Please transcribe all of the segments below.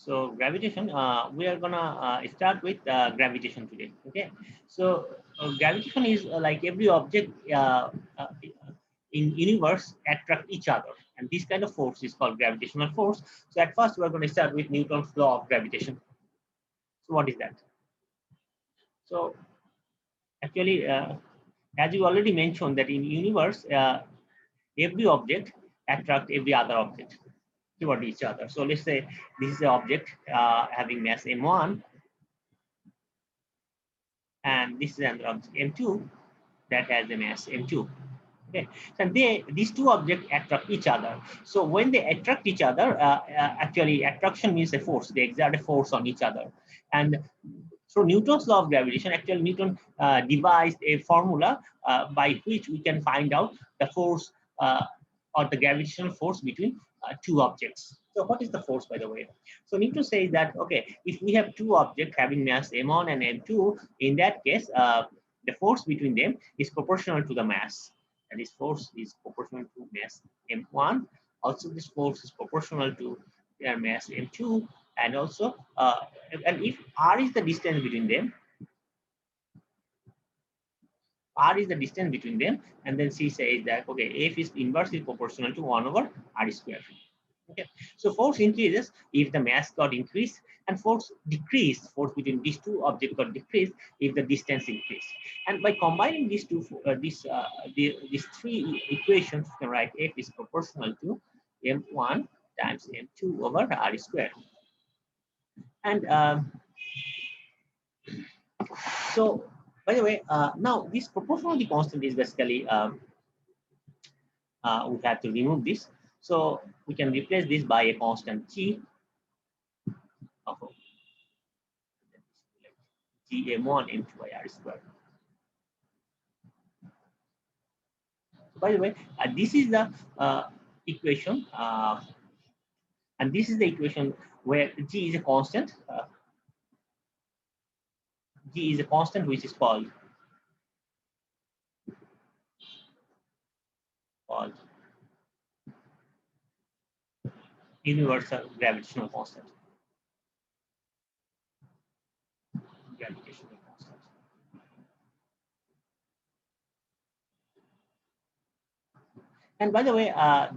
So gravitation, we are gonna start with gravitation today. Okay. So gravitation is like every object uh, in universe attract each other, and this kind of force is called gravitational force. So at first we are going to start with Newton's law of gravitation. So what is that? So actually, as you already mentioned, that in universe every object attract every other object toward each other. So let's say this is an object having mass m1, and this is another object m2 that has a mass m2. Okay, so these two objects attract each other. So when they attract each other, actually attraction means a force. They exert a force on each other, and through Newton's law of gravitation, actually Newton devised a formula by which we can find out the force or the gravitational force between two objects. So what is the force, by the way? So Newton says that, okay, if we have two objects having mass m1 and m2, in that case, the force between them is proportional to the mass. And this force is proportional to mass m1. Also, this force is proportional to their mass m2, and also, and if r is the distance between them, r is the distance between them, and then C says that, okay, F is inversely proportional to 1 over r square. Okay, so force increases if the mass got increased, and force decreased, force between these two objects got decreased if the distance increased. And by combining these two, these three equations, you can write F is proportional to m1 times m2 over r square. And so, by the way, now this proportionality constant is basically we have to remove this. So we can replace this by a constant G of Gm1 m2 by r squared. By the way, this is the equation, and this is the equation where G is a constant. G is a constant which is called universal gravitational constant. Gravitational constant. And by the way,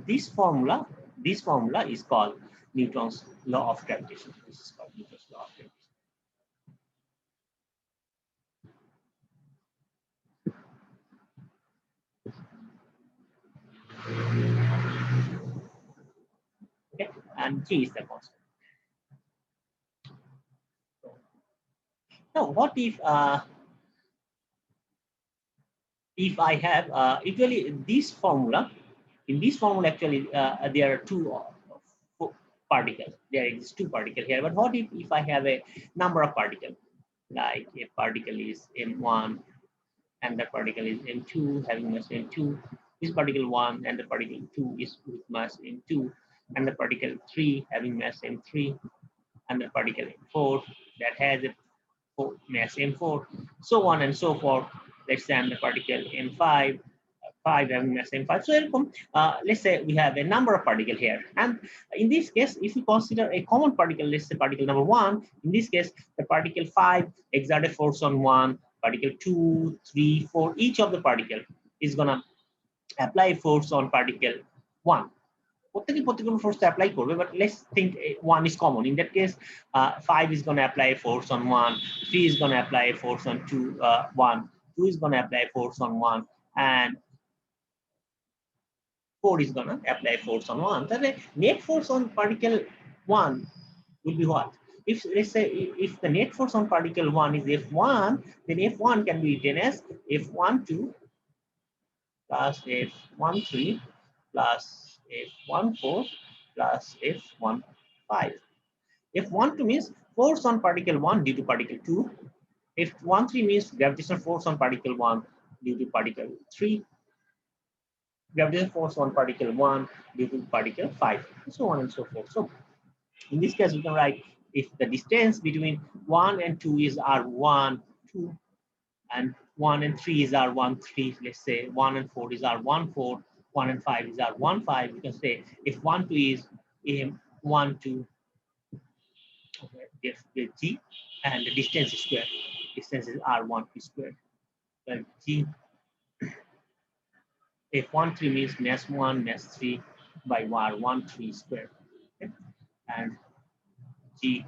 this formula is called Newton's law of gravitation. This is called Newton's law of gravitation. Okay, and G is the constant. Now, what if I have usually this formula? In this formula, actually, there are two particles. There exist two particles here. But what if I have a number of particles? Like a particle is m1, and the particle is m2, having mass m2. This particle 1 and the particle 2 is with mass m2, and the particle 3 having mass m3, and the particle 4 that has a mass m4, so on and so forth. Let's say the particle m5, 5 having mass m5. So let's say we have a number of particles here, and in this case, if we consider a common particle, let's say particle number 1. In this case, the particle 5 exert a force on 1, particle 2, 3, 4. Each of the particle is gonna apply force on particle 1. Particular force to apply করবে, but let's think 1 is common. In that case, 5 is going to apply a force on 1, 3 is going to apply a force on 2, 1, 2 is going to apply a force on 1, and 4 is going to apply force on 1. So the net force on particle 1 will be what? If let's say if the net force on particle 1 is F1, then F1 can be written as F12 plus F13 plus F14 plus F15. F12 means force on particle 1 due to particle 2. F13 means gravitational force on particle 1 due to particle 3. Gravitational force on particle 1 due to particle 5, and so on and so forth. So in this case, we can write if the distance between 1 and 2 is R1, 2, and 1 and 3 is R1, 3, let's say 1 and 4 is R1, 4, 1 and 5 is R1, 5, we can say if 1, 2 is M1, 2, G, and the distance is square. Distance is R13 squared. Well, G F13 means mass 1, mass 3 by R13 squared. Okay? And G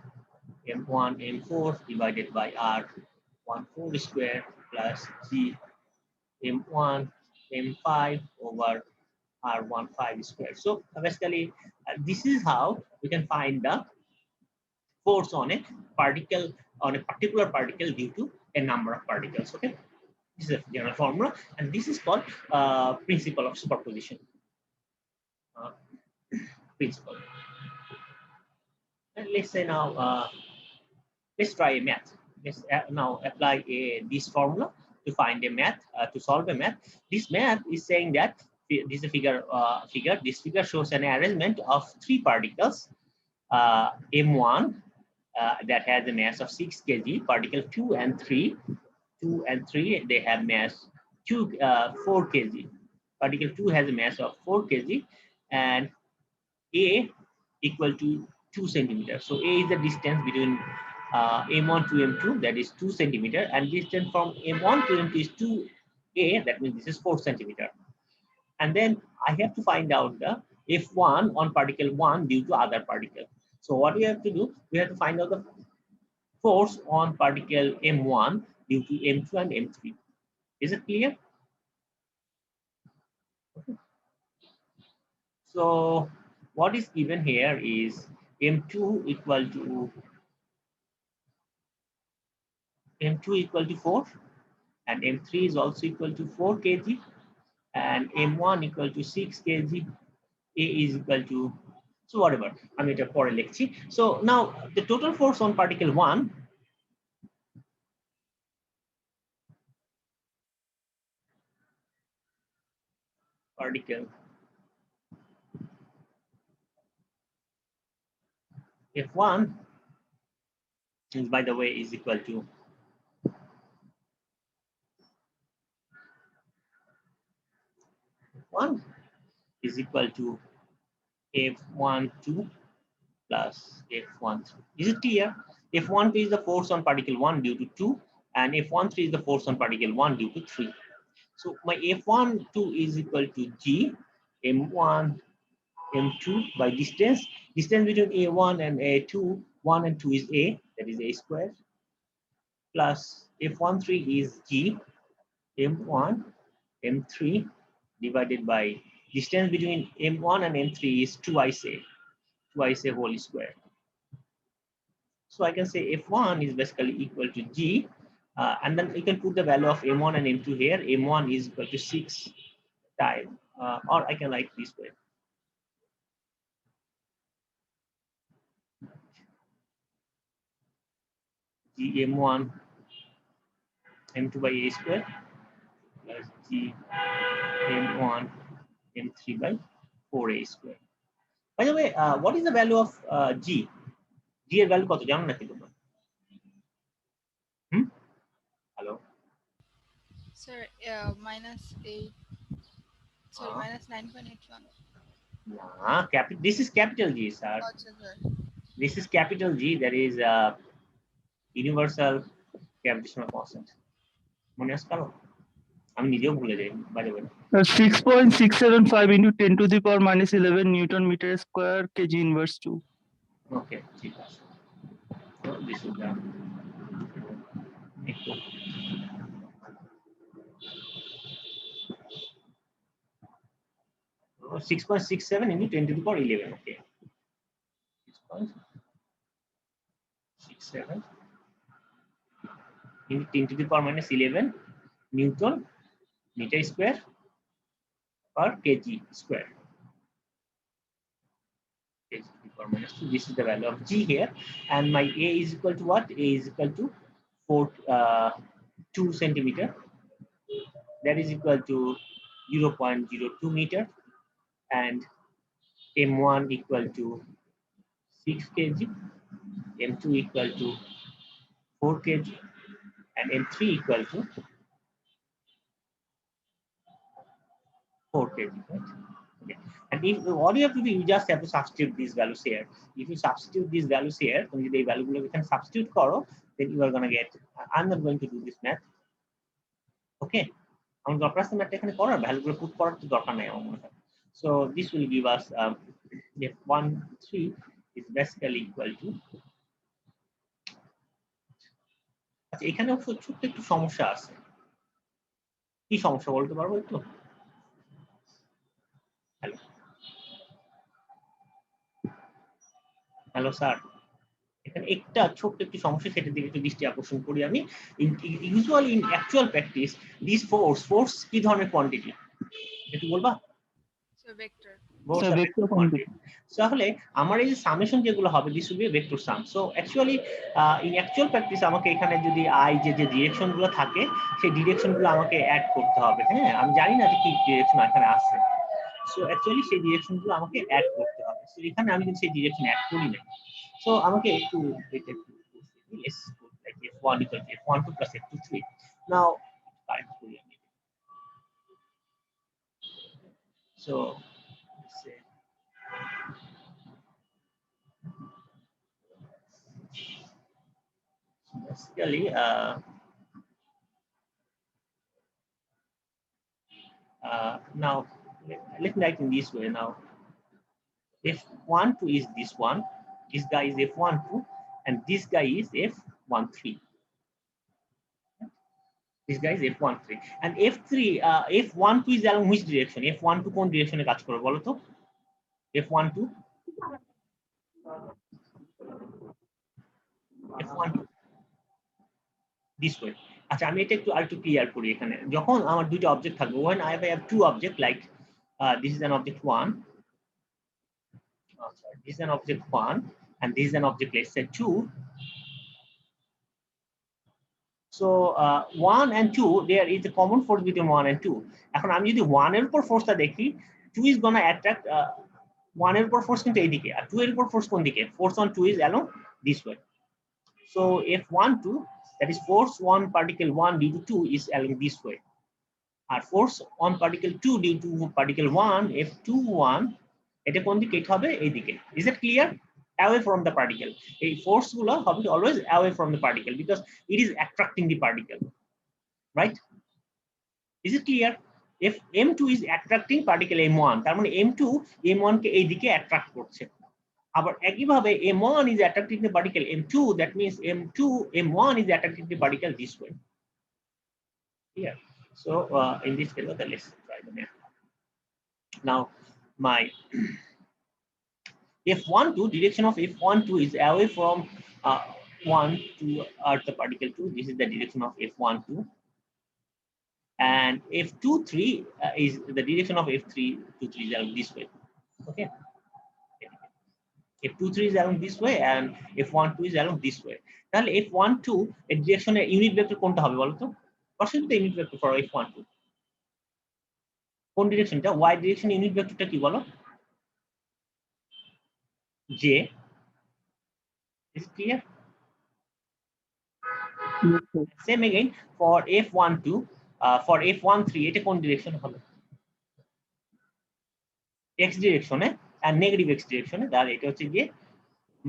M1, M4 divided by R14 squared plus G M1, M5 over R15 squared. So basically, this is how we can find the force on a particle, on a particular particle due to a number of particles. Okay, this is a general formula, and this is called principle of superposition. Principle. And let's say now, let's try a math. Let's now apply this formula to find a math, to solve a math. This math is saying that this is a figure. This figure shows an arrangement of three particles. M1 that has a mass of 6 kg. Particle 2 and 3, they have mass 4 kg. Particle 2 has a mass of 4 kg, and A equal to 2 centimeters. So A is the distance between M1 to M2, that is 2 centimeter, and distance from M1 to M2 is 2A, that means this is 4 centimeter. And then I have to find out the F1 on particle 1 due to other particle. So what we have to do, we have to find out the force on particle M1 due to M2 and M3. Is it clear? Okay. So what is given here is M2 equal to 4, and M3 is also equal to 4 kg, and M1 equal to 6 kg, A is equal to, so whatever, I'm at a pore lecture. So now the total force on particle 1 particle F1 is, by the way, is equal to F1 is equal to F12 plus F13. Is it clear? F12 is the force on particle 1 due to 2, and F13 is the force on particle 1 due to 3. So my F12 is equal to G M1 M2 by distance. Distance between A1 and A2, 1 and 2 is A, that is A squared, plus F13 is G M1 M3 divided by distance between M1 and M3 is twice A whole square. So I can say F1 is basically equal to G, and then you can put the value of M1 and M2 here. M1 is equal to 6 times, or I can write this way. G M1 M2 by A square plus G M1 M3 by 4A square. By the way, what is the value of G? G এর value কত জানো নাকি তোমরা? Hello? Sir, -8. Sorry, -9.81. Nah, this is capital G, sir. Gotcha, sir. This is capital G, that is universal gravitational constant. মনে আছে কারো? আমি নিজেও ভুলে যাই, by the way. 6.675 into 10 to the power minus 11 Newton meter square kg inverse 2. Okay, ঠিক আছে. So this is the echo. So 6.67 into 10 to the power 11. Okay. 6.67 into 10 to the power minus 11 Newton meter square per kg square. Kg to the power minus 2. This is the value of G here, and my A is equal to what? A is equal to 2 centimeter. That is equal to 0.02 meter, and M1 equal to 6 kg, M2 equal to 4 kg, and M3 equal to 4 kg. Right? Okay. And if all you have to do, you just have to substitute these values here. If you substitute these values here, তুমি যদি এই ভ্যালুগুলো এখানে substitute করো, then you are going to get, I'm not going to do this math. Okay, আমার দরকার আছে ম্যাথটা এখানে করার, ভ্যালুগুলো পুট করার তো দরকার নাই আমার মনে হয়। So this will give us f13 is basically equal to, আচ্ছা এখানে ছোট্ট একটু সমস্যা আছে। কি সমস্যা বলতে পারবো একটু? হ্যালো হ্যালো স্যার, এখানে একটা ছোট্ট একটু সমস্যা, সেটার দিকে একটু দৃষ্টি আকর্ষণ করি আমি। Usually in actual practice this force কি ধরনের কোয়ান্টিটি একটু বলবা? So vector. So vector quantity. তাহলে আমার এই যে সামেশন যেগুলো হবে, this will be vector some. So actually in actual practice আমাকে এখানে যদি আই যে ডিরেকশন গুলো থাকে, সেই ডিরেকশন গুলো আমাকে অ্যাড করতে হবে। হ্যাঁ, আমি জানি না যে কি ডিরেকশন এখানে আছে। সো অ্যাকচুয়ালি সেই ডিরেকশন গুলো আমাকে অ্যাড করতে হবে। সো এখানে আমি কিন্তু সেই ডিরেকশন অ্যাড করি না। সো আমাকে একটু এটা একটু less like f1 equal to f12 plus f23. Now correct করি আমি। So let's say basically now let me write in this way. Now f12 is this one, this guy is f12, and this guy is f13. This guy is f13 and f3 f12 is along which direction? F12 কোন ডিরেকশনে কাজ করে বলো তো? f12 this way. আচ্ছা আমি এটা একটু আরেকটু ক্লিয়ার করি। এখানে যখন আমার দুইটা অবজেক্ট থাকবে, when I have two object like this is an object 1, sorry, this is an object 1 and this is an object, let's say 2. So 1 and 2, there is a common force between 1 and 2. এখন আমি যদি 1 এর উপর ফোর্সটা দেখি, 2 is gonna attract 1 এর উপর force কিন্তু এইদিকে, আর 2 এর উপর ফোর্স কোন দিকে? Force on 2 is along this way. So F12, that is force on particle 1 due to 2 is along this way. R force on particle 2 due to particle 1, F21, এটা কোন দিকে? এটা হবে এইদিকে। Is it clear? Away from the particle. এই force গুলো হবে always away from the particle because it is attracting the particle, right? Is it clear? If M2 is attracting particle M1, তার মানে M2 M1 কে এইদিকে attract করছে। আবার একইভাবে M1 is attracting the particle M2, that means M1 is attracting the particle this way. Here. So in this case, okay, let's try the math. Now my F12, direction of F12 is away from 1 to the particle 2. This is the direction of F12. And F23 is the direction of F23 is along this way. Okay. F23 is along this way and F12 is along this way. তাহলে F12 এর ডিরেকশনে unit vector কোনটা হবে বলো তো? প্রশ্নটা unit vector for F12 কোন ডিরেকশনটা? y direction unit ভেক্টরটা কি বলো? J. Is clear? Same again for F12, for F13 এটা কোন ডিরেকশন হবে? x ডিরেকশনে and negative x ডিরেকশনে, তাহলে এটা হচ্ছে গিয়ে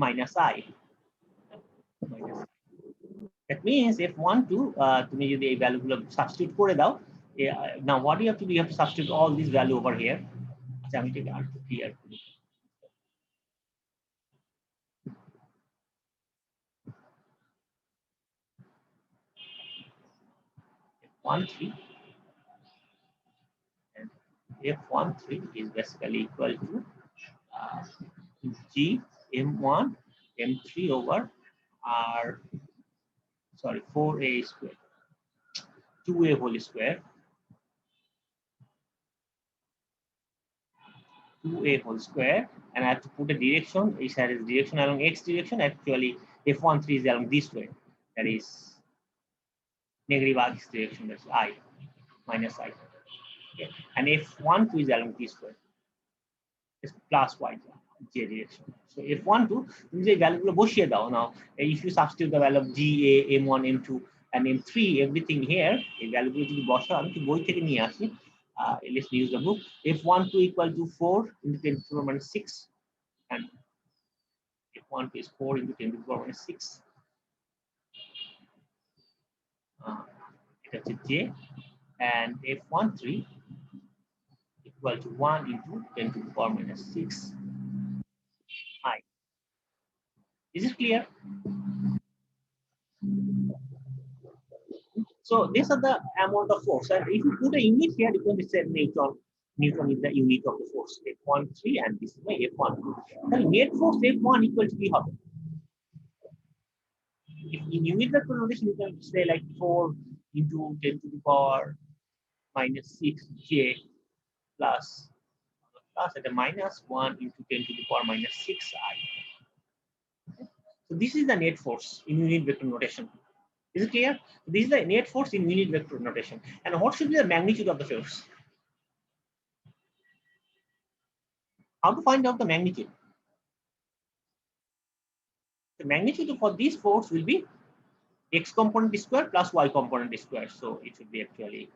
minus I. That means F12 তুমি যদি এই ভ্যালুগুলো সাবস্টিটিউট করে দাও, now what you have to do, you have to substitute all these value over here. আচ্ছা আমি এটাকে আরেকটু ক্লিয়ার করি। F13 and F13 is basically equal to G M1 M3 over R, sorry, 4a square, 2a whole square, 2a whole square, and I have to put a direction. This side is direction along x direction. Actually, F13 is along this way. That is negative x direction. That's I minus I. Okay. And F12 is along this way. It's plus y j direction. So F12, তুমি যে ভ্যালুগুলো বসিয়ে দাও now, if you substitute the value of G, A, M1, M2 and M3, everything here, এই ভ্যালুগুলো যদি বসাও, আমি কি বই থেকে নিয়ে আসি, let's use the book. F12 equal to 4 into 10 to the power minus 6, and F12 is 4 into 10 to the power minus 6. It is J, and F13 equal to 1 into 10 to the power minus 6 I. Is it clear? So these are the amount of force, and if you put a unit here, you can say Newton. Newton is the unit of the force. F13, and this is my F12. The net force F1 equal to B. If in unit vector notation, you can say like 4 into 10 to the power minus 6 J plus at a minus 1 into 10 to the power minus 6 I. So this is the net force in unit vector notation. Is it clear? This is the net force in unit vector notation. And what should be the magnitude of the force? How to find out the magnitude? The magnitude for this force will be x component square plus y component square. So it should be actually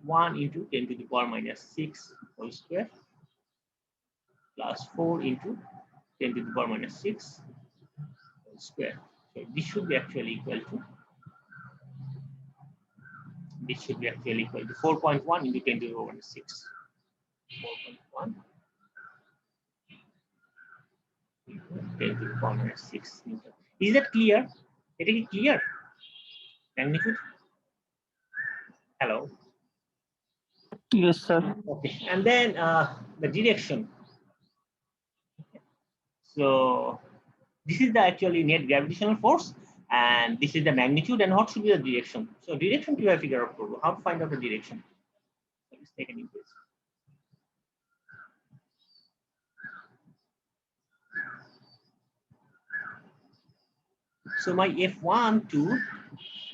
1 into 10 to the power minus 6 whole square plus 4 into 10 to the power minus 6 whole square. So this should be actually equal to 4.1 into 10 to the power minus 6. 4.1 10 to the power minus 6 Newton. Is that clear? It is clear. Magnitude. Hello. Yes, sir. Okay, and then the direction. So this is the actually net gravitational force, and this is the magnitude, and what should be the direction? So direction we have to figure out how to find out the direction. So let's take an input. So my F12,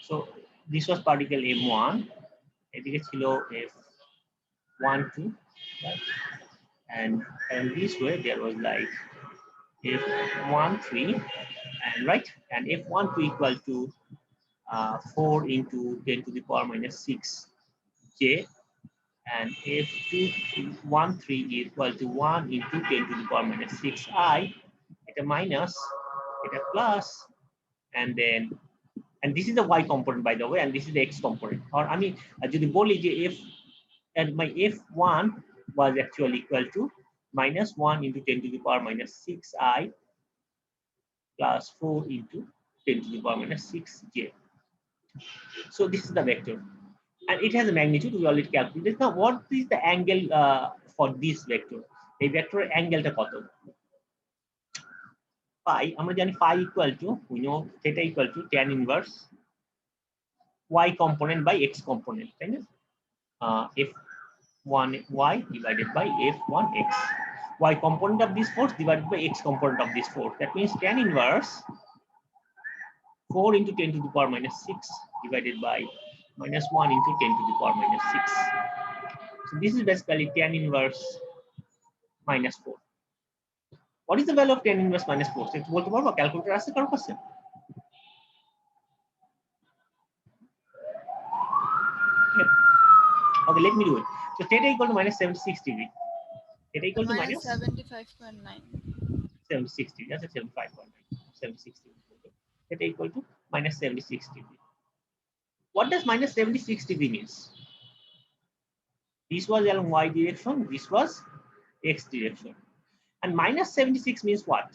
so this was particle M1, এদিকে ছিল F12, right? And this way there was like F13, and right, and F12 equal to 4 into 10 to the power minus 6 J, and F13 equal to 1 into 10 to the power minus 6 I, at a minus, at a plus, and then, and this is the y component by the way, and this is the x component. Or I mean, যদি বলি যে f, and my f1 was actually equal to minus 1 into 10 to the power minus 6 I plus 4 into 10 to the power minus 6 J. So this is the vector, and it has a magnitude we already calculated. Now what is the angle for this vector? A vector angle ta koto? Phi, আমরা জানি phi equal to, we know theta equal to tan inverse y component by x component, right? F1y divided by F1x. Y component of this force divided by x component of this force. That means tan inverse 4 into 10 to the power minus 6 divided by minus 1 into 10 to the power minus 6. So this is basically tan inverse minus 4. What is the value of tan inverse minus 4? So বলতে পারবো, calculator আছে কারো কাছে? Okay, let me do it. So theta equal to minus 76 degree. Theta equal to minus 75.9. 76 degree. That's a 75.9. 76 degree. Okay. Theta equal to minus 76 degree. What does minus 76 degree means? This was along y direction. This was x direction. And minus 76 means what?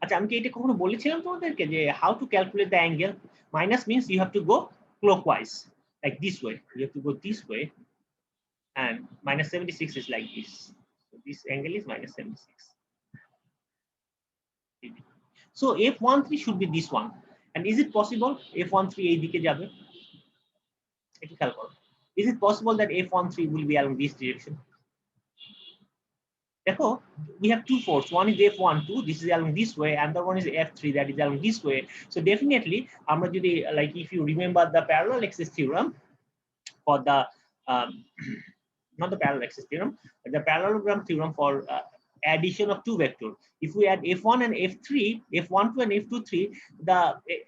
আচ্ছা আমি কি এটা কখনো বলেছিলাম তোমাদেরকে যে how to calculate the angle? Minus means you have to go clockwise, like this way. You have to go this way, and minus 76 is like this. So this angle is minus 76. So F13 should be this one. And is it possible F13 এই দিকে যাবে? একটু খেয়াল করো। Is it possible that F13 will be along this direction? দেখো, we have two forces. One is F12, this is along this way, and the one is F3, that is along this way. So definitely, আমরা যদি, like if you remember the parallel axis theorem for the not the parallel axis theorem, but the parallelogram theorem for addition of two vectors. If we add F1 and F3, F12 and F23, the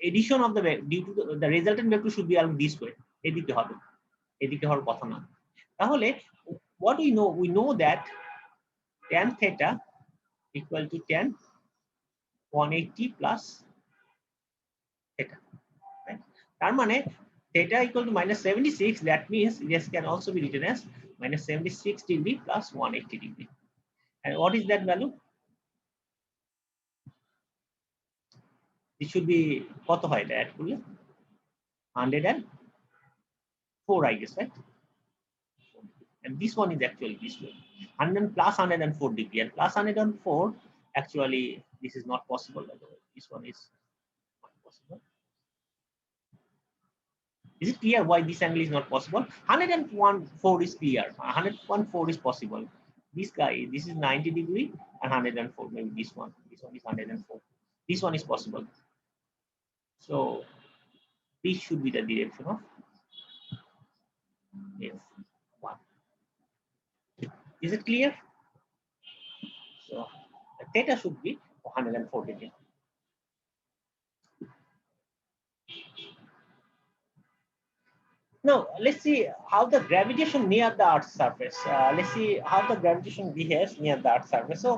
addition of the due to the resultant vector should be along this way. এদিকে হবে, এদিকে হওয়ার কথা না। তাহলে what we know that tan theta equal to tan 180 plus theta, right? তার মানে theta equal to minus 76, that means this can also be written as minus 76 degree plus 180 degree. And what is that value? It should be কত হয় এটা add করলে 104, I guess, right? And this one is actually this way, 100 plus 104 degree, and plus 104 actually this is not possible, by the way. This one is not possible. Is it clear why this angle is not possible? 104 is clear, 104 is possible. This guy, this is 90 degree and 104, maybe this one is 104. This one is possible. So this should be the direction of F1. Is it clear? So the theta should be 104 degree. Now let's see how the gravitation near the Earth's surface. Let's see how the gravitation behaves near the Earth's surface. So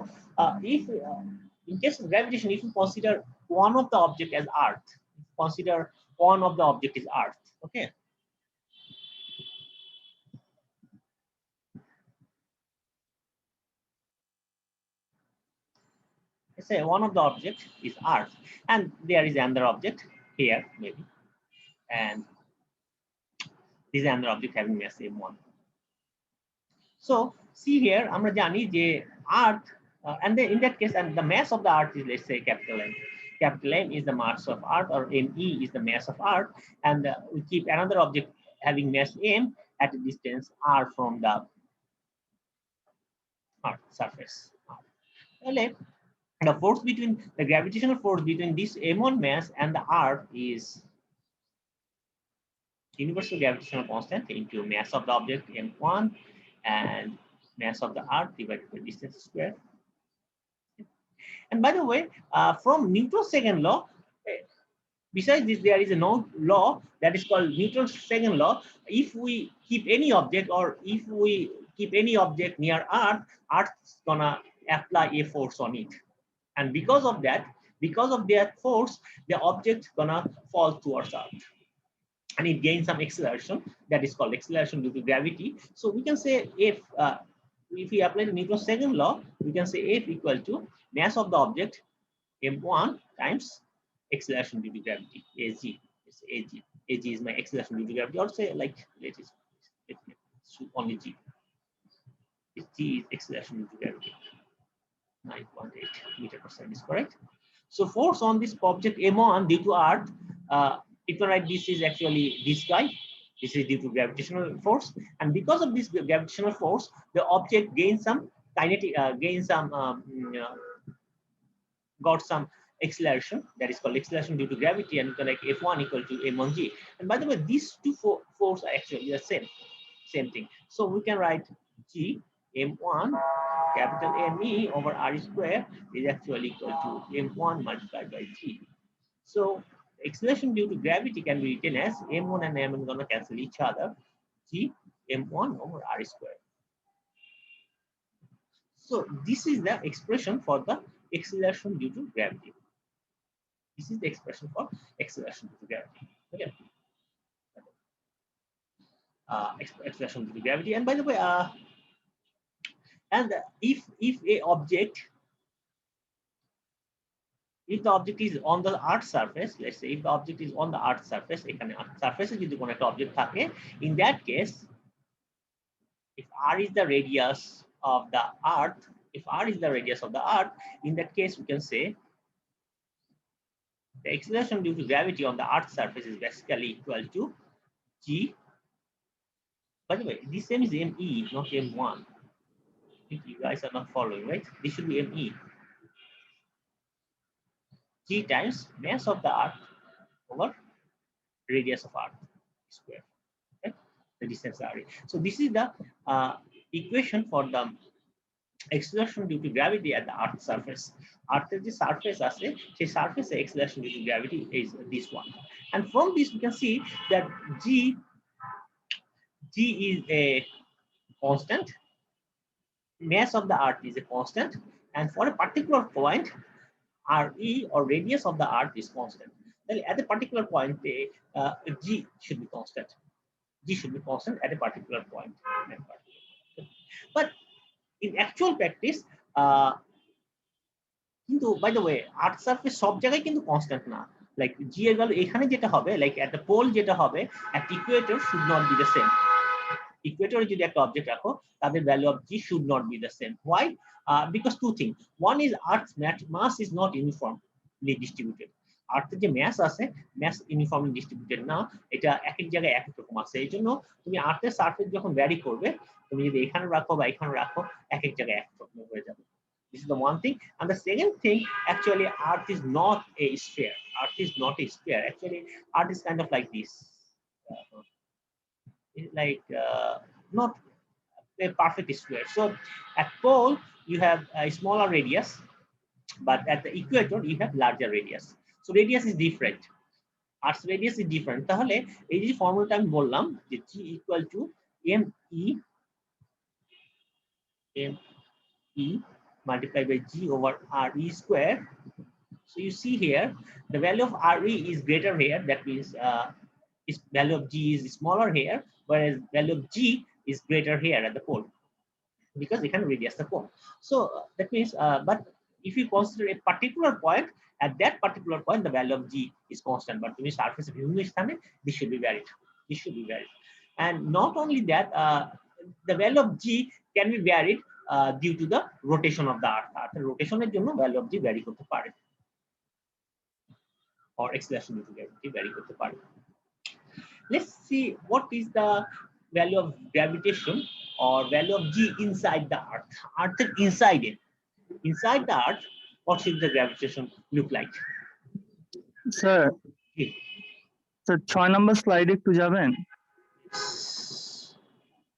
if in case of gravitation, if you consider one of the object as Earth, consider one of the object is Earth. Okay. Let's say one of the object is Earth, and there is another object here maybe, and this is another object having mass m1. So see here, আমরা জানি যে Earth, and then in that case, and the mass of the Earth is, let's say, capital M. Capital M is the mass of Earth, or ME is the mass of Earth, and we keep another object having mass M at a distance R from the Earth surface. The force between the gravitational force between this M1 mass and the Earth is universal gravitational constant into mass of the object M1 and mass of the Earth divided by distance square. And by the way, from Newton's second law, besides this, there is a law that is called Newton's second law. If we keep any object, or if we keep any object near Earth, Earth's gonna apply a force on it. And because of that force, the object gonna fall towards Earth. And it gains some acceleration that is called acceleration due to gravity. So we can say if we apply the Newton's second law, we can say F equal to mass of the object m1 times acceleration due to gravity, AG. It's AG. AG is my acceleration due to gravity, or say like it's only G. G is acceleration due to gravity. 9.8 meter per second is correct. So force on this object m1 due to Earth, you can write this is actually this guy. This is due to gravitational force, and because of this gravitational force, the object gains some kinetic, got some acceleration that is called acceleration due to gravity, and you can like F1 equal to m1g. And by the way, these two forces are actually the same thing. So we can write G m1 capital ME over R square is actually equal to m1 multiplied by G. So acceleration due to gravity can be written as m1 and m1 gonna cancel each other, G m1 over R square. So this is the expression for the acceleration due to gravity. This is the expression for acceleration due to gravity. Okay. Acceleration due to gravity. And by the way, and if the object is on the Earth surface, let's say if the object is on the Earth surface, এখানে Earth surface যদি কোনো একটা object থাকে, in that case, if R is the radius of the Earth, in that case we can say the acceleration due to gravity on the Earth surface is basically equal to G. By the way, this same is ME, not M1. If you guys are not following, right? This should be ME. G times mass of the Earth over radius of Earth square. Okay? The distance R. So this is the equation for the acceleration due to gravity at the Earth surface. Earth is the surface আছে, সেই surface acceleration due to gravity is this one. And from this we can see that G G is a constant, mass of the earth is a constant, and for a particular point RE or radius of the earth is constant. Then at a particular point G should be constant. G should be constant at a particular point. But in actual practice কিন্তু by the way earth surface সব জায়গায় কিন্তু constant না, like G এর value এখানে যেটা হবে, like at the pole যেটা হবে at equator should not be the same. Equator যদি একটা অবজেক্ট রাখো তাদের value of G should not be the same. Why? Because two things. One is Earth's mass is not uniformly distributed. আর্থের যে mass আছে, mass uniformly distributed না, এটা এক এক জায়গায় এক এক রকম আছে। এই জন্য তুমি আর্থের সারফেস যখন ভ্যারি করবে, তুমি যদি এখানে রাখো বা এখানে রাখো, এক এক জায়গায় এক রকম হয়ে যাবে। This is the one thing. And the second thing, actually, Earth is not a sphere. Earth is not a sphere. Actually, Earth is kind of like this. Like not a perfect sphere. So at pole you have a smaller radius, but at the equator you have larger radius. So radius is different. Earth's radius is different. তাহলে এই যে ফর্মুলাটা আমি বললাম যে G equal to me multiplied by G over RE square. So you see here the value of RE is greater here. That means value of G is smaller here, whereas value of G is greater here at the pole, because we can radius the pole. So that means, but if you consider a particular point, at that particular point the value of G is constant, but in the surface of this should be varied. This should be varied, and not only that, the value of G can be varied due to the rotation of the Earth. Earth's rotation এর জন্য value of G vary করতে পারে, or acceleration due to gravity vary করতে পারে. Let's see what is the value of gravitation or value of G inside the Earth. Earth inside it. Inside the Earth, what should the gravitation look like? Sir, sir 6 নম্বর স্লাইডে একটু যাবেন।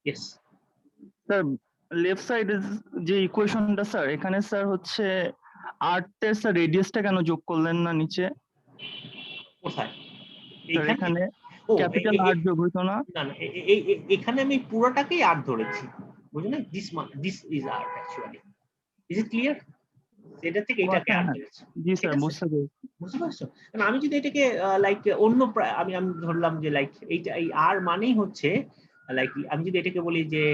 Yes. Sir left সাইডে যে ইকুয়েশনটা sir, এখানে sir হচ্ছে আর্থের sir রেডিয়াসটা কেন যোগ করলেন না নিচে? কোথায়? স্যার এখানে ক্যাপিটাল আর যোগ হইতো না? না না, এখানে আমি পুরোটাকেই আর ধরেছি, বুঝলেন? This is R actually. Is it clear? এটা থেকে এটাকে আর ধরেছি। জি স্যার, বুঝতে পেরেছি। বুঝতে পারছো? কারণ আমি যদি এটাকে লাইক অন্য আমি ধরলাম যে লাইক এইটা এই আর মানেই হচ্ছে লাইক আমি যদি এটাকে বলি যে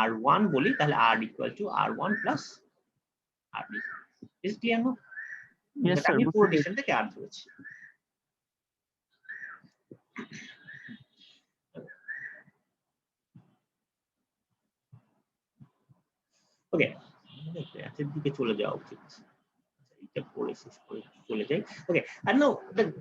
R1 বলি, তাহলে R equal to R1 plus RD. Is it clear now? Yes sir, আমি পুরো ডিস্টেন্সটাকে আর ধরেছি। ওকে, এর দিকে চলে যাওয়া উচিত। এটা পড়ে শেষ করে চলে যাই। ওকে, and now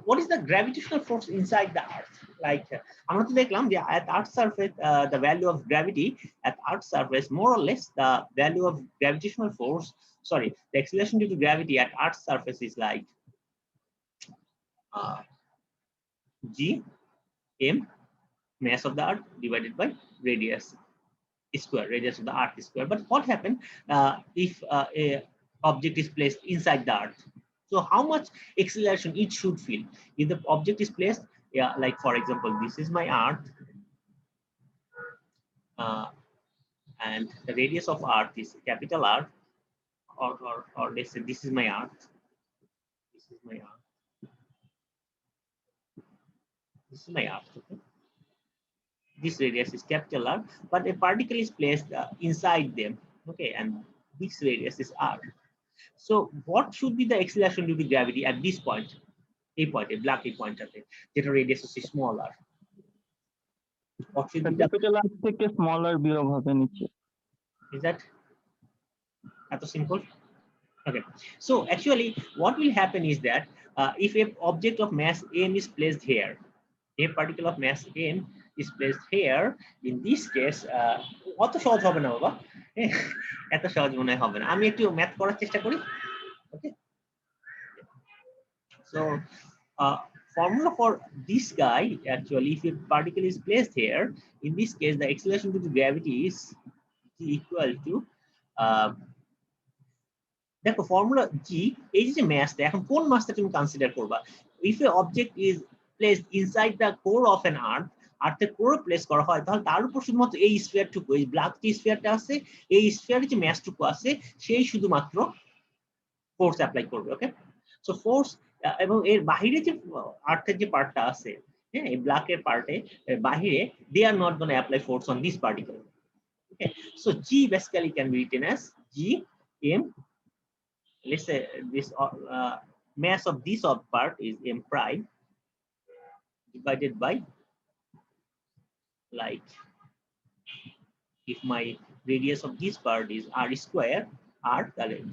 what is the gravitational force inside the earth? Like আমরা তো দেখলাম যে at earth surface the value of gravity at earth surface, more or less the value of gravitational force, sorry, the acceleration due to gravity at earth surface is like G m mass of the earth divided by radius square, radius of the earth square. But what happens if a object is placed inside the earth? So how much acceleration it should feel if the object is placed, yeah, like for example this is my earth and the radius of earth is capital R, or let's say this is my earth, this is my earth, this is my earth, okay? This radius is capital R, but a particle is placed inside them, okay, and this radius is R. So what should be the acceleration due to gravity at this point? A point, a black point at it, the radius is smaller. What should be the capital R থেকে smaller বিয়োগ হবে নিচে? Is that simple? Okay, so actually what will happen is that if a object of mass m is placed here, a particle of mass m is placed here, in this case অত সহজ হবে না বাবা, এত সহজ মনে হবে না, আমি একটু ম্যাথ করার চেষ্টা করি। ওকে, so formula for this guy, actually if a particle is placed here, in this case the acceleration due to gravity is equal to দেখো ফর্মুলা G, এই যে মাসটা, এখন কোন মাসটা তুমি কনসিডার করবা? If a object is placed inside the core of an earth, আর্থের কোর প্লেস করা হয় তাহলে তার উপর শুধুমাত্র এই স্ফিয়ারটুকু, এই ব্ল্যাক যে স্ফিয়ারটা আছে, এই স্ফিয়ারের যে ম্যাসটুকু আছে সেই শুধুমাত্র ফোর্স অ্যাপ্লাই করবে। ওকে, সো ফোর্স এবং এর বাহিরে যে আর্থের যে পার্টটা আছে, হ্যাঁ, এই ব্ল্যাকের পার্টে বাহিরে they are not gonna apply force on this particle. Okay, so G basically can be written as G M. Let's say this mass of this part is M prime divided by, like, if my radius of this part is R square, R,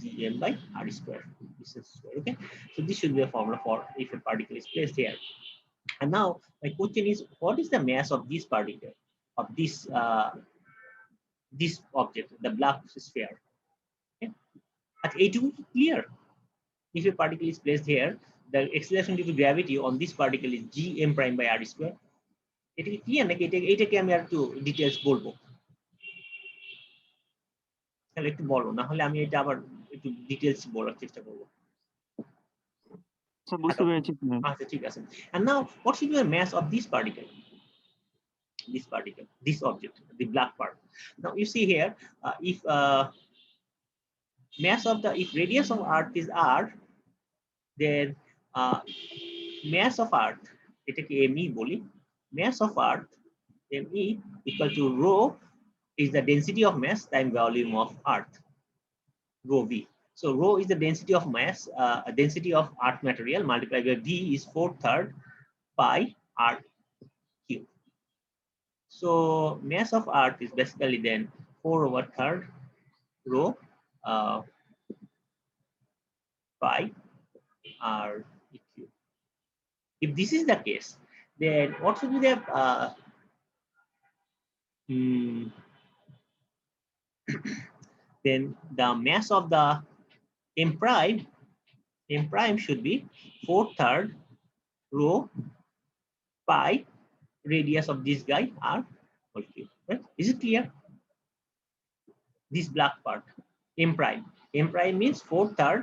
Gm by R square. This is square. Okay, so this should be a formula for if a particle is placed here. And now my question is, what is the mass of this particle, of this object, the black sphere? Okay, এইটুকু clear. If a particle is placed here, the acceleration due to gravity on this particle is Gm prime by R square. এটা কি clear নাকি এটাকে আমি আর একটু details বলবো? তাহলে একটু বলো, না হলে আমি এটা আবার একটু ডিটেইলস বলার চেষ্টা করব। স্যার বুঝতে পেরেছি। আচ্ছা ঠিক আছে। And now what should be the mass of this particle? This object, the black part. Now you see here, if mass of the, if radius of Earth is R, then mass of Earth, এটাকে me বলি, mass of Earth me equal to rho is the density of mass times volume of Earth, rho v. So rho is the density of mass, density of Earth material, multiplied by v is 4/3 pi R cube. So mass of Earth is basically then 4/3 rho pi R cube. If this is the case, then what should be the then the mass of the M prime should be 4/3 rho pi radius of this guy R whole cube. Right? Is it clear? This black part, M prime means 4/3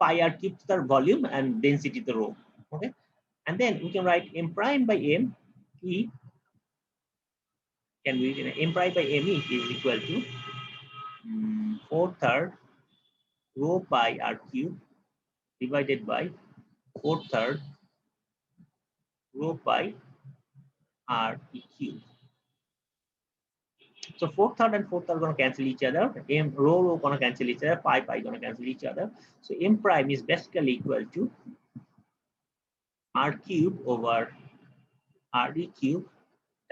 pi R cube to the volume and density the rho. Okay, and then we can write M prime by M E, can be written M prime by M E is equal to 4/3 rho pi R cube divided by 4/3 rho pi R cube. So 4/3 and 4/3 are going to cancel each other. M rho going to cancel each other. Pi going to cancel each other. So M prime is basically equal to R cube over RE cube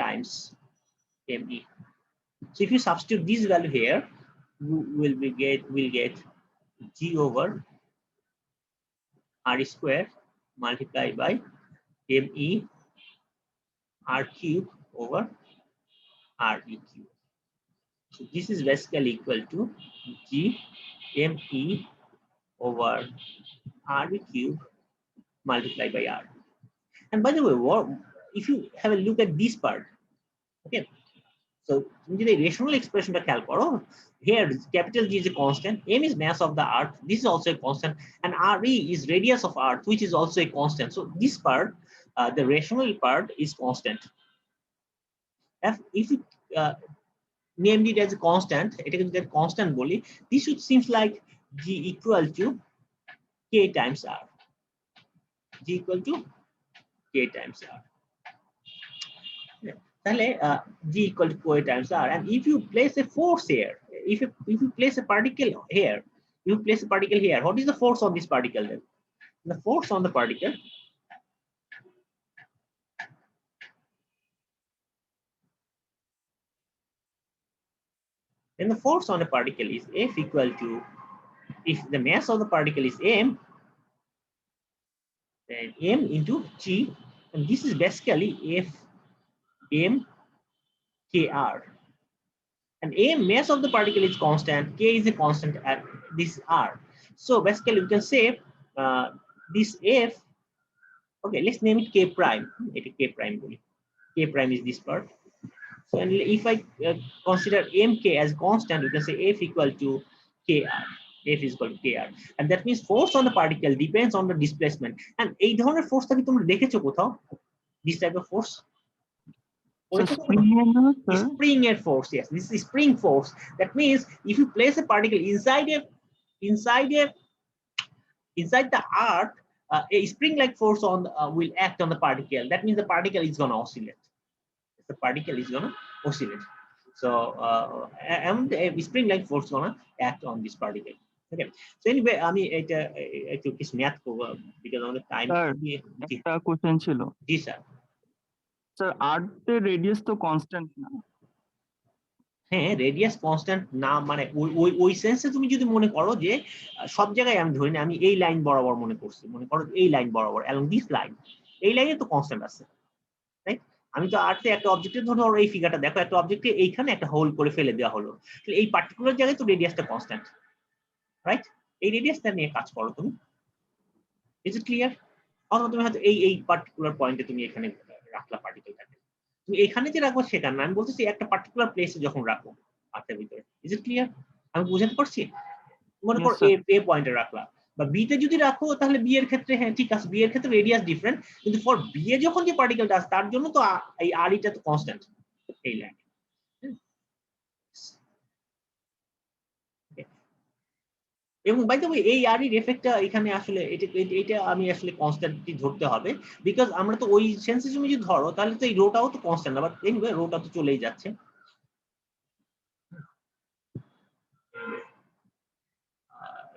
times ME. So if you substitute this value here, we'll get G over R square multiplied by ME R cube over RE cube. So this is basically equal to G ME over RE cube multiplied by R. And by the way, if you have a look at this part, okay, so the rational expression here capital G is a constant, M is mass of the Earth, this is also a constant, and RE is radius of Earth, which is also a constant. So this part, the rational part is constant. If you named it as a constant, it is a constant boli, this should seems like G equal to K times R. G equal to K times R. G equal to K times R. And if you place a force here, if you place a particle here, what is the force on this particle then? The force on the particle then the force on a particle is F equal to, if the mass of the particle is M, then M into G, and this is basically F M KR. And M mass of the particle is constant, K is a constant at this R. So basically we can say this F, okay, let's name it K prime. K prime. K prime is this part. So if I consider MK as constant, we can say F equal to KR. F is equal to KR. And that means force on the particle depends on the displacement. And এই ধরনের ফোর্সটা কি তোমরা দেখেছো কোথাও? This type of force. So spring না sir? Spring air force, yes, this is spring force. That means if you place a particle inside the earth, a spring-like force will act on the particle. That means the particle is going to oscillate. The particle is going to oscillate. So and a spring-like force going to act on this particle. Okay. So anyway, আমি একটু কিছু math করব because on the time. Sir একটা question ছিল। জি sir. Sir আর্থের radius তো constant না। হ্যাঁ, radius constant না, মানে ওই সেন্সে তুমি যদি মনে করো যে সব জায়গায় আমি ধরি না, আমি এই লাইন বরাবর মনে করছি, মনে করো এই লাইন বরাবর অ্যালং দিস লাইন, এই লাইনে তো কনস্ট্যান্ট আছে, রাইট? আমি তো আর্টে একটা অবজেক্টের ধরো এই ফিগারটা দেখো, একটা অবজেক্টে এইখানে একটা হোল করে ফেলে দেওয়া হলো, তাহলে এই পার্টিকুলার জায়গায় তো রেডিয়াসটা কনস্ট্যান্ট, রাইট? এই রেডিয়াসটা নিয়ে কাজ করো তুমি। Is it clear? অথবা তুমি হয়তো এই পার্টিকুলার পয়েন্টে তুমি এখানে রাখলা পার্টিকেলটাকে, তুমি এখানে যে রাখবো সেটা না, আমি বলতেছি একটা পার্টিকুলার প্লেসে যখন রাখো আর্টের ভিতরে। Is it clear? আমি বুঝাতে পারছি? মনে করো এ পয়েন্টে রাখলা, বা বি তে যদি রাখো তাহলে বি এর ক্ষেত্রে হ্যাঁ ঠিক আছে, বি এর ক্ষেত্রে রেডিয়াস ডিফারেন্ট, কিন্তু ফর বি এ যখন যে পার্টিকেলটা আছে তার জন্য তো এই আর ইটা তো কনস্ট্যান্ট এই লাইন। এবং বাই দ্য ওয়ে এই আর এর এফেক্টটা এখানে আসলে এটা আমি আসলে কনস্ট্যান্টলি ধরতে হবে, বিকজ আমরা তো ওই সেন্সে তুমি যদি ধরো তাহলে তো এই রোটাও তো কনস্ট্যান্ট, আবার এনিওয়ে রোটা তো চলেই যাচ্ছে।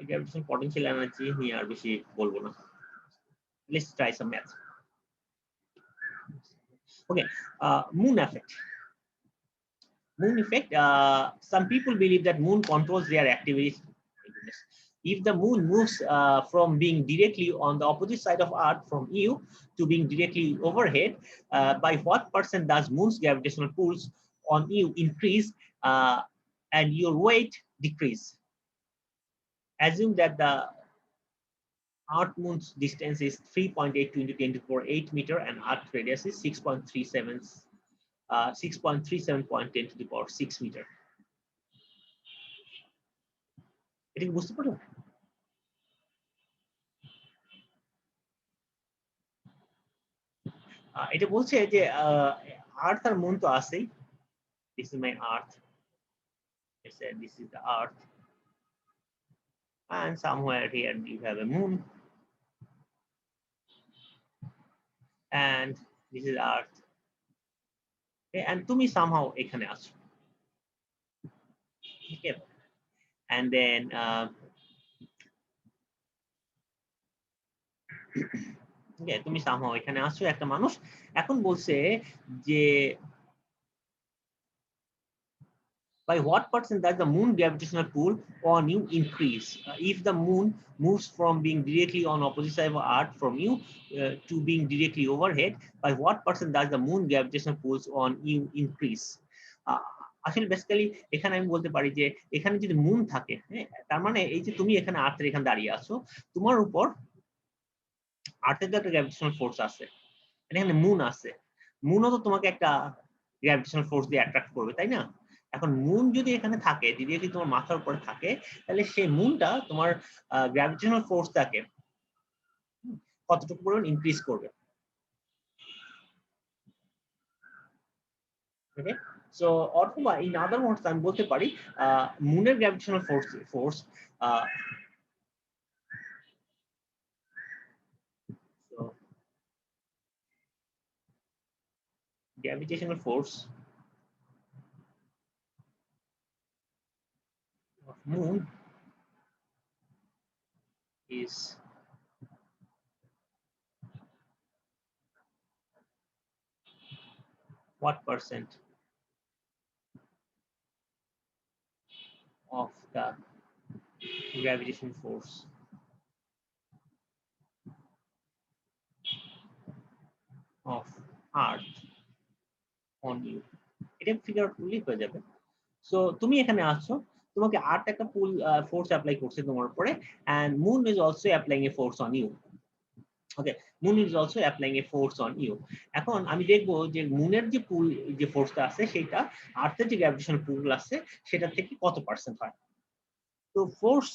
গ্র্যাভিটেশনাল পটেনশিয়াল এনার্জি নিয়ে আর বেশি বলবো না। Let's try some math. Okay, moon effect. Moon effect. Some people believe that moon controls their activities. If the moon moves from being directly on the opposite side of Earth from you to being directly overhead, by what percent does moon's gravitational pulls on you increase and your weight decrease? Assume that the Earth moon's distance is 3.82 into 10 to the power 8 meter and Earth radius is 6.37.10 to the power 6 meter. এটা কি বুঝতে পারলো? এটা বলছে যে আর্থ আর moon তো আছেই। This is my Earth. I said this is the Earth, and somewhere here you have a moon, and this is Earth. Okay, and তুমি somehow এখানে আছো। Okay, and then okay, তুমি somehow এখানে আছো একটা মানুষ, এখন বলছে যে by what percent does the moon gravitational pull on you increase if the moon moves from being directly on opposite side of Earth from you to being directly overhead? By what percent does the moon gravitational pulls on you increase? আসলে basically এখানে আমি বলতে পারি যে এখানে যদি moon থাকে, হ্যাঁ, তার মানে এই যে তুমি এখানে আর্থের এখানে দাঁড়িয়ে আছো, তোমার উপর আর্থের যে একটা গ্র্যাভিটেশনাল ফোর্স আছে, এখানে মুন আছে, মুনও তো তোমাকে একটা গ্র্যাভিটেশনাল ফোর্স দিয়ে অ্যাট্রাক্ট করবে, তাই না? এখন মুন যদি এখানে থাকে, যদি তোমার মাথার উপরে থাকে, তাহলে সেই মুনটা তোমার গ্র্যাভিটেশনাল ফোর্সটাকে কতটুকু পরিমাণ ইনক্রিজ করবে। ওকে, সো অথবা ইন আদার ওয়ার্ডস আমি বলতে পারি মুনের gravitational force gravitational force of moon is what percent of the gravitational force of Earth on you? এটা ফিগার আউট করলেই হয়ে যাবে। সো তুমি এখানে আসছো, তোমাকে আর্থ একটা পুল ফোর্স অ্যাপ্লাই করছে তোমার উপরে, and moon is also applying a force on you. Okay, moon is also applying a force on you. এখন আমি দেখবো যে মুনের যে পুল, যে ফোর্সটা আছে সেটা আর্থের যে গ্র্যাভিটেশনাল পুল আছে সেটা থেকে কত পার্সেন্ট হয়। তো force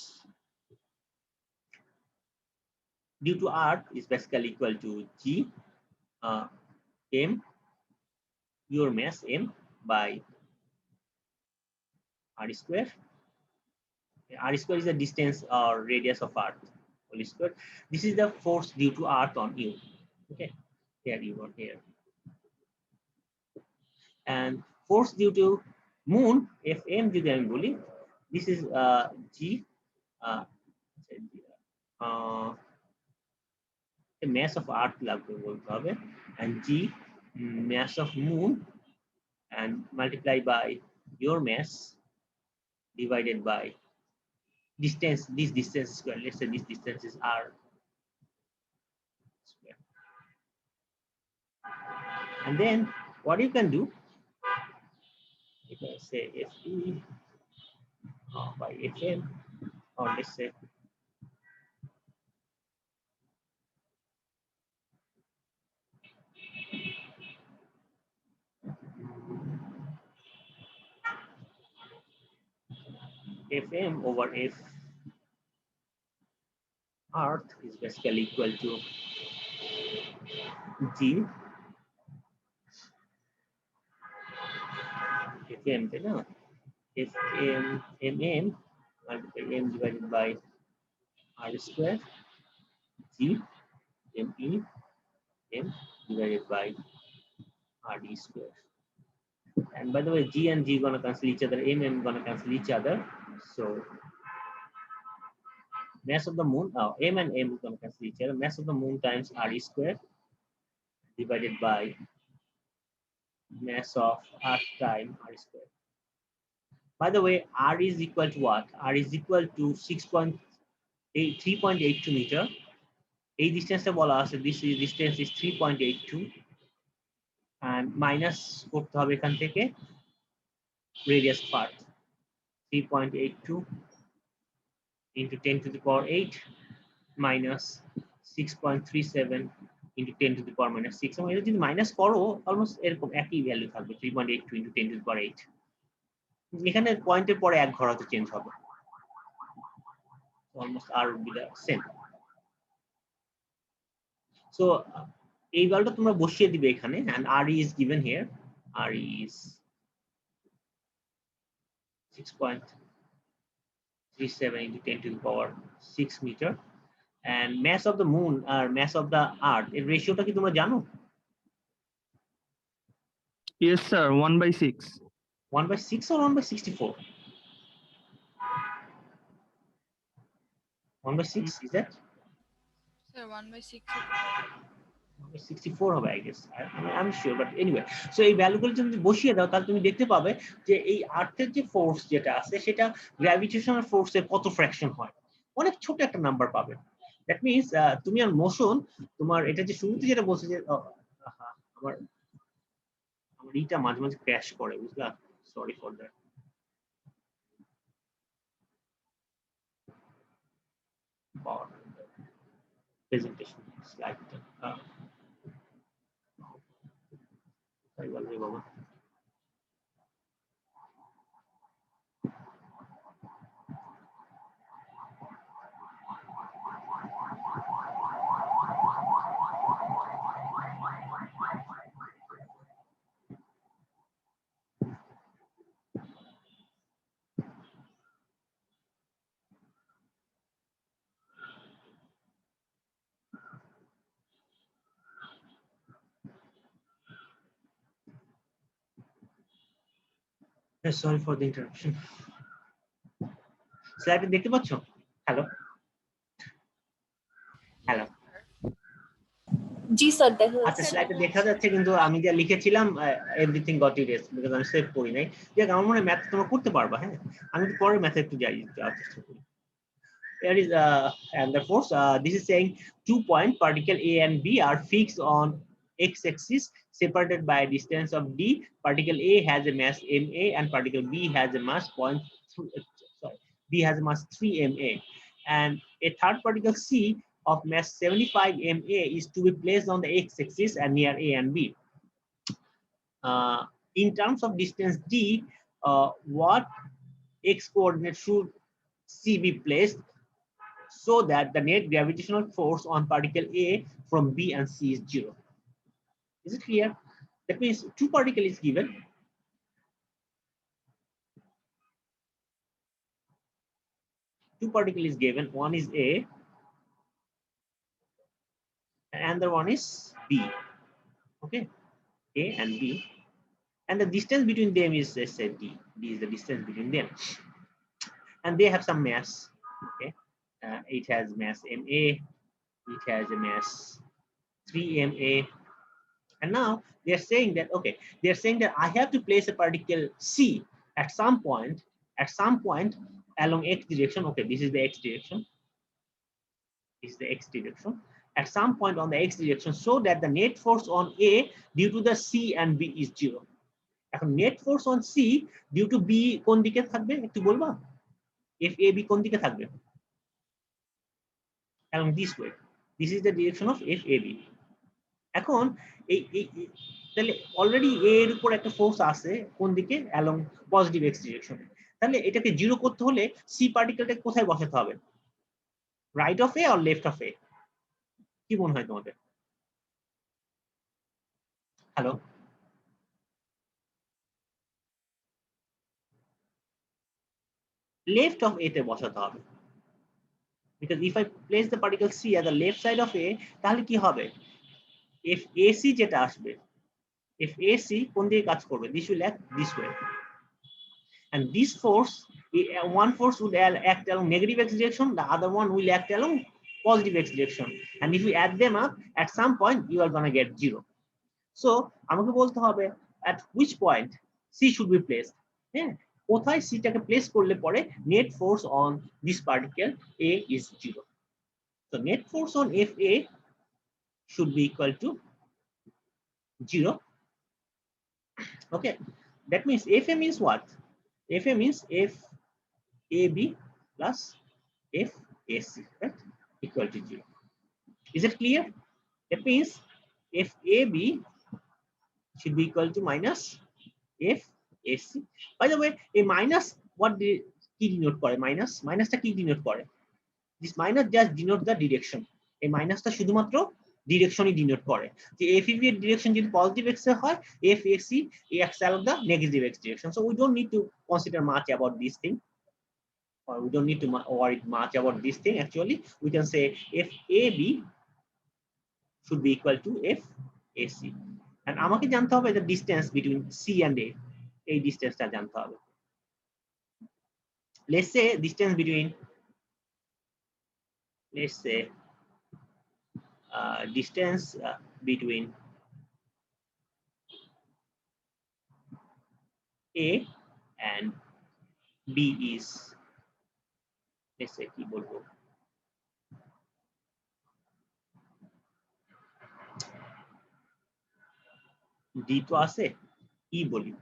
due to Earth is basically equal to G m, your mass m by r square. R square is the distance or radius of Earth whole square. This is the force due to Earth on you. Okay, here you got here. And force due to Moon, Fm যদি আমি বলি, this is G, the mass of Earth লাগবে বলতে হবে, and G mass of Moon, and multiply by your mass divided by distance, this distance square. Let's say this distance is r square. And then what you can do, you can say Fe by Fm, or let's say Fm over F Earth is basically equal to G Fm, Fm mm multiplied m divided by r square, G me m divided by rd square. And by the way, G and G gonna cancel each other, m gonna cancel each other. So mass of the moon, m and m gonna cancel each other. Mass of the moon times r square divided by mass of Earth time r square. By the way, r is equal to what? R is equal to 3.82 meter. এই ডিসটেন্সটা বলা আছে, this is distance is 3.82, and minus করতে হবে এখান থেকে radius of Earth, 3.82 into 10 to the power 8 minus 6.37 into 10 to the power minus 6. এবং এটা যদি মাইনাস করো অলমোস্ট এরকম একই ভ্যালু থাকবে, 3.82 into 10 to the power 8. এখানে পয়েন্টের পরে এক ঘর হয়তো চেঞ্জ হবে, almost R will be the same. So এই ভ্যালুটা তোমরা বসিয়ে দিবে এখানে, and r is given here. R is 6.37 into 10 to the power 6 meter, and mass of the moon or mass of the Earth এর রেশিওটা কি তোমরা জানো? Yes, sir. 1/6. 1/6 or 1/64? 1/6 is that? Sir, 1/6. 64 হবে, I guess. I'm sure, but anyway. So এই ভ্যালুগুলো যদি বসিয়ে দাও তাহলে তুমি দেখতে পাবে যে এই আর্থের যে ফোর্স যেটা আছে সেটা গ্র্যাভিটেশনাল ফোর্সের কত ফ্র্যাকশন হয়, অনেক ছোট একটা নাম্বার পাবে। দ্যাট মিনস তুমি আর মোশন, তোমার এটা যে শুরুতে যেটা বলছে যে আমার এইটা মাঝে মাঝে ক্র্যাশ করে, বুঝলা? Sorry for that. Presentation slide বাবা। Sorry for the interruption. স্লাইডে দেখতে পাচ্ছ? হ্যালো হ্যালো, জি স্যার দেখা আচ্ছা যাচ্ছে। স্লাইডে দেখা যাচ্ছে, কিন্তু আমি যা লিখেছিলাম এভরিথিং গট ইরেজ বিকজ আমি সেভ করি নাই। দেখ আমার মনে হয় ম্যাথ তোমরা করতে পারবা। হ্যাঁ, আমি পরে ম্যাথে একটু যাওয়ার চেষ্টা করি। There is and the force this is saying 2 point particle A and B are fixed on x-axis separated by a distance of d. Particle A has a mass ma and particle B has a mass B has a mass 3 ma, and a third particle C of mass 75 ma is to be placed on the x-axis and near A and B. In terms of distance d, what x coordinate should C be placed so that the net gravitational force on particle A from B and C is 0? Is it clear? That means two particle is given. Two particle is given. One is A, and the one is B. Okay, A and B, and the distance between them is, let's say, D. D is the distance between them, and they have some mass. Okay, it has mass Ma. It has a mass 3 Ma. And now they're saying that, okay, they're saying that I have to place a particle C at some point along X direction. Okay, this is the X direction. This is the X direction. At some point on the X direction, so that the net force on A due to the C and B is 0. এখন net force on C due to B কোন দিকে থাকবে একটু বলবা? FAB কোন দিকে থাকবে? Along this way. This is the direction of FAB. এখন তাহলে অলরেডি এ এর উপর একটা ফোর্স আছে কোন দিকে? অ্যালং পজিটিভ এক্স ডিরেকশনে। তাহলে এটাকে জিরো করতে হলে সি পার্টিকেলটাকে কোথায় বসাতে হবে? রাইট অফ এ আর লেফট অফ এ? কি মনে হয় তোমাদের? হ্যালো, লেফট অফ এ তে বসাতে হবে। because if I place the particle C at the left side of A, তাহলে কি হবে? if AC যেটা আসবে, if AC কোন দিকে কাজ করবে? This will act this way, and this force, one force would act along negative x direction, the other one will act along positive x direction, and if you add them up, at some point you are gonna get 0. So আমাকে বলতে হবে at which point C should be placed. হ্যাঁ, কোথায় C টাকে place করলে পরে net force on this particle A is 0. So net force on FA should be equal to 0. Okay, that means FA means what? FA means FAB plus FAC, right? Equal to 0. Is it clear? That means FAB should be equal to minus FAC. By the way, a minus, what did কি denote করে? মাইনাসটা কি denote করে? This minus just denote the direction. এই মাইনাসটা শুধুমাত্র ডিরেকশনই denote করে। যে FAB এর ডিরেকশন যদি পজিটিভ এক্স এ হয়, FAC acts along the negative x direction. So we don't need to consider much about this thing, or we don't need to worry much about this thing. Actually, we can say FAB should be equal to FAC. And আমাকে জানতে হবে the distance between C and A. এই ডিসটেন্সটা জানতে হবে। Let's say distance between, let's say distance between A and B is, let's say কি বলবো, D তো আছে, E বলি,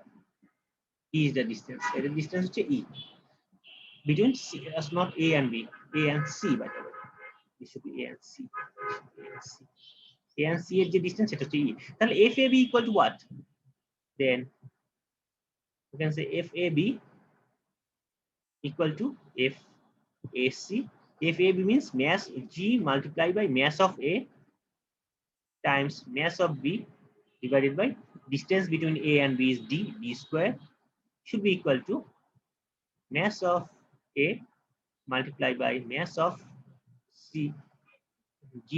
E is the distance. The distance হচ্ছে E between C, as not A and B, A and C, by the way. This should be A and C. A and C এর যে distance সেটা হচ্ছে E. তাহলে FAB equal to what? Then you can say FAB equal to FAC. FAB means mass G multiplied by mass of A times mass of B divided by distance between A and B is D square, should be equal to mass of A multiplied by mass of C, G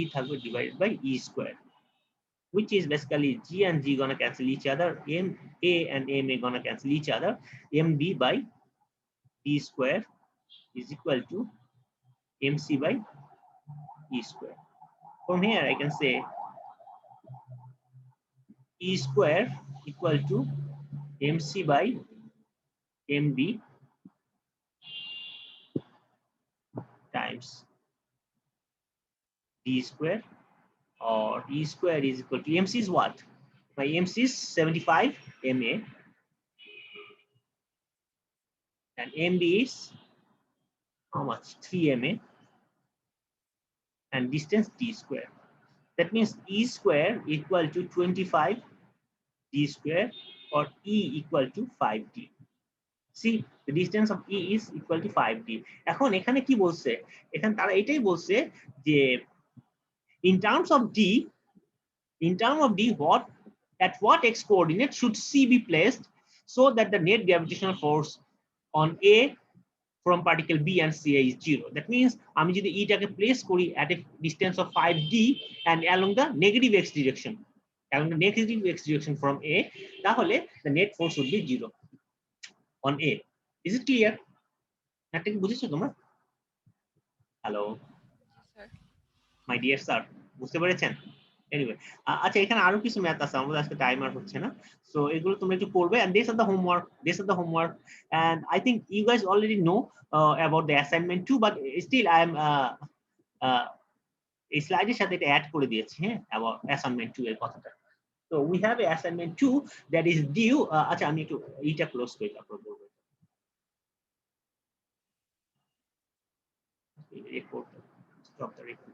divided by E square, which is basically G and G gonna cancel each other, A and MA gonna cancel each other, MB by D square is equal to MC by E square. From here I can say E square equal to MC by MB times D square, or E square is equal to, MC is what? My MC is 75 MA and MB is how much? 3 MA, and distance D square. That means E square equal to 25 D square, or E equal to 5D. See, the distance of E is equal to 5D. এখন এখানে কি বলছে? এখানে তারা এটাই বলছে যে in terms of D, what at what x coordinate should C be placed so that the net gravitational force on A from particle B and C is 0. That means আমি যদি E টাকে place করি at a distance of 5d and along the negative x direction, from A, তাহলে the net force would be 0 on A. Is it clear? একটা কি বুঝেছো তোমরা? Hello sir. My dear sir, বুঝতে পেরেছেন? এনিওয়ে, আচ্ছা এখানে আরো কিছু ম্যাথ আছে, আমাদের আজকে টাইমার হচ্ছে না, সো এগুলো তোমরা একটু পড়বে and these are the homework and I think you guys already know about the assignment 2, but still I am এই স্লাইডের সাথে এটা অ্যাড করে দিয়েছি, হ্যাঁ, about assignment 2 এর কথাটা। So we have a assignment 2 that is due, আচ্ছা আমি একটু এইটা ক্লোজ করে তারপর বলবো। Report, stop the record.